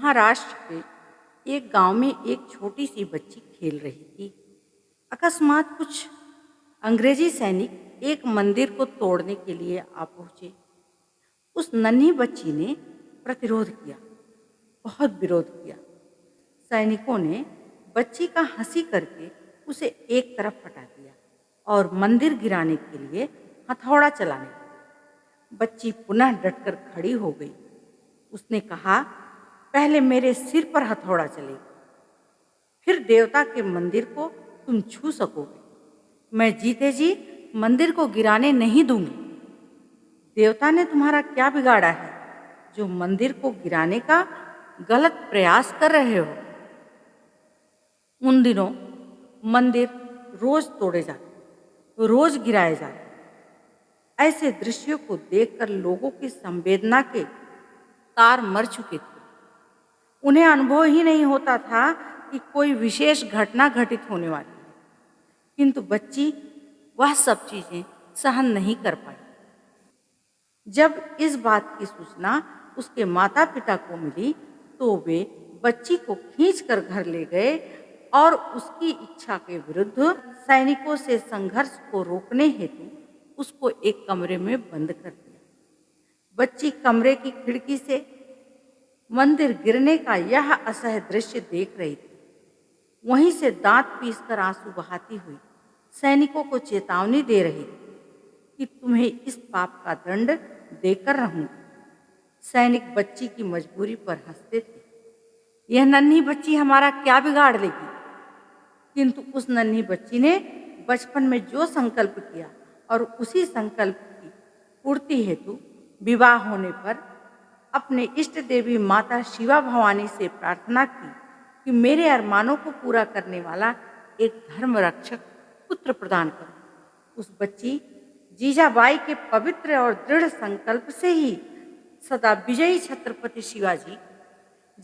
महाराष्ट्र के एक गांव में एक छोटी सी बच्ची खेल रही थी। अकस्मात कुछ अंग्रेजी सैनिक एक मंदिर को तोड़ने के लिए आ पहुंचे। उस नन्ही बच्ची ने प्रतिरोध किया, बहुत विरोध किया। सैनिकों ने बच्ची का हंसी करके उसे एक तरफ हटा दिया और मंदिर गिराने के लिए हथौड़ा चलाने लगा। बच्ची पुनः डटकर खड़ी हो गई। उसने कहा, पहले मेरे सिर पर हथौड़ा चलेगा, फिर देवता के मंदिर को तुम छू सकोगे। मैं जीते जी मंदिर को गिराने नहीं दूंगी। देवता ने तुम्हारा क्या बिगाड़ा है जो मंदिर को गिराने का गलत प्रयास कर रहे हो। उन दिनों मंदिर रोज तोड़े जाते, रोज गिराए जाते। ऐसे दृश्यों को देखकर लोगों की संवेदना के तार मर चुके थे। उन्हें अनुभव ही नहीं होता था कि कोई विशेष घटना घटित होने वाली है। किंतु बच्ची वह सब चीजें सहन नहीं कर पाई। जब इस बात की सूचना उसके माता पिता को मिली तो वे बच्ची को खींचकर घर ले गए और उसकी इच्छा के विरुद्ध सैनिकों से संघर्ष को रोकने हेतु उसको एक कमरे में बंद कर दिया। बच्ची कमरे की खिड़की से मंदिर गिरने का यह असह्य दृश्य देख रही थी। वहीं से दांत पीसकर आंसू बहाती हुई सैनिकों को चेतावनी दे रही थी कि तुम्हें इस पाप का दंड देकर रहूंगी। सैनिक बच्ची की मजबूरी पर हंसते थे। यह नन्ही बच्ची हमारा क्या बिगाड़ लेगी। किंतु उस नन्ही बच्ची ने बचपन में जो संकल्प किया और उसी संकल्प की पूर्ति हेतु विवाह होने पर अपने इष्ट देवी माता शिवा भवानी से प्रार्थना की कि मेरे अरमानों को पूरा करने वाला एक धर्म रक्षक पुत्र प्रदान करो। उस बच्ची जीजाबाई के पवित्र और दृढ़ संकल्प से ही सदा विजयी छत्रपति शिवाजी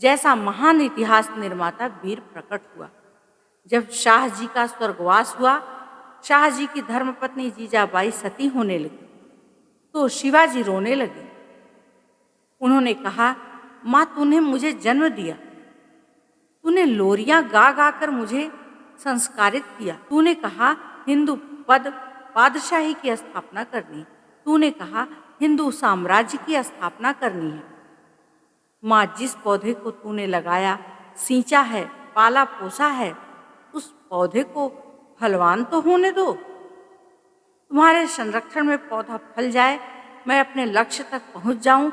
जैसा महान इतिहास निर्माता वीर प्रकट हुआ। जब शाह जी का स्वर्गवास हुआ, शाह जी की धर्मपत्नी जीजाबाई सती होने लगी तो शिवाजी रोने लगे। उन्होंने कहा, माँ तूने मुझे जन्म दिया, तूने लोरियां गा गा कर मुझे संस्कारित किया। तूने कहा हिंदू पद बादशाही की स्थापना करनी है। तूने कहा हिंदू साम्राज्य की स्थापना करनी है। माँ जिस पौधे को तूने लगाया, सींचा है, पाला पोसा है, उस पौधे को फलवान तो होने दो। तुम्हारे संरक्षण में पौधा फल जाए, मैं अपने लक्ष्य तक पहुंच जाऊं,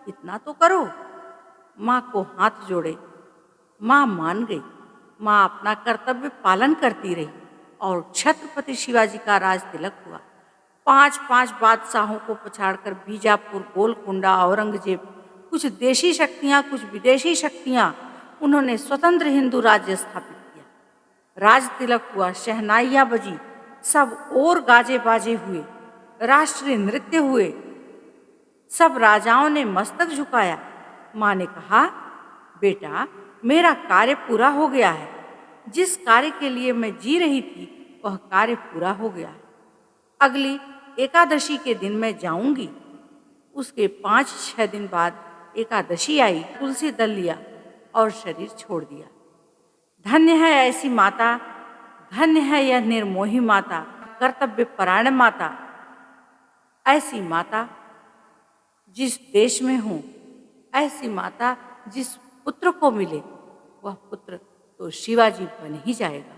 इतना तो करो। माँ को हाथ जोड़े। माँ मान गई। माँ अपना कर्तव्य पालन करती रही और छत्रपति शिवाजी का राज तिलक हुआ। 5 बादशाहों को पछाड़कर बीजापुर, गोलकुंडा, औरंगजेब, कुछ देशी शक्तियाँ, कुछ विदेशी शक्तियाँ, उन्होंने स्वतंत्र हिंदू राज्य स्थापित किया। राज तिलक हुआ, शहनाइयाँ बजी, सब और गाजे बाजे हुए, राष्ट्रीय नृत्य हुए, सब राजाओं ने मस्तक झुकाया। माँ ने कहा, बेटा मेरा कार्य पूरा हो गया है। जिस कार्य के लिए मैं जी रही थी वह कार्य पूरा हो गया है। अगली एकादशी के दिन मैं जाऊंगी। उसके 5-6 दिन बाद एकादशी आई। तुलसी दल लिया और शरीर छोड़ दिया। धन्य है ऐसी माता, धन्य है यह निर्मोही माता, कर्तव्य परायण माता। ऐसी माता जिस देश में हो, ऐसी माता जिस पुत्र को मिले, वह पुत्र तो शिवाजी बन ही जाएगा।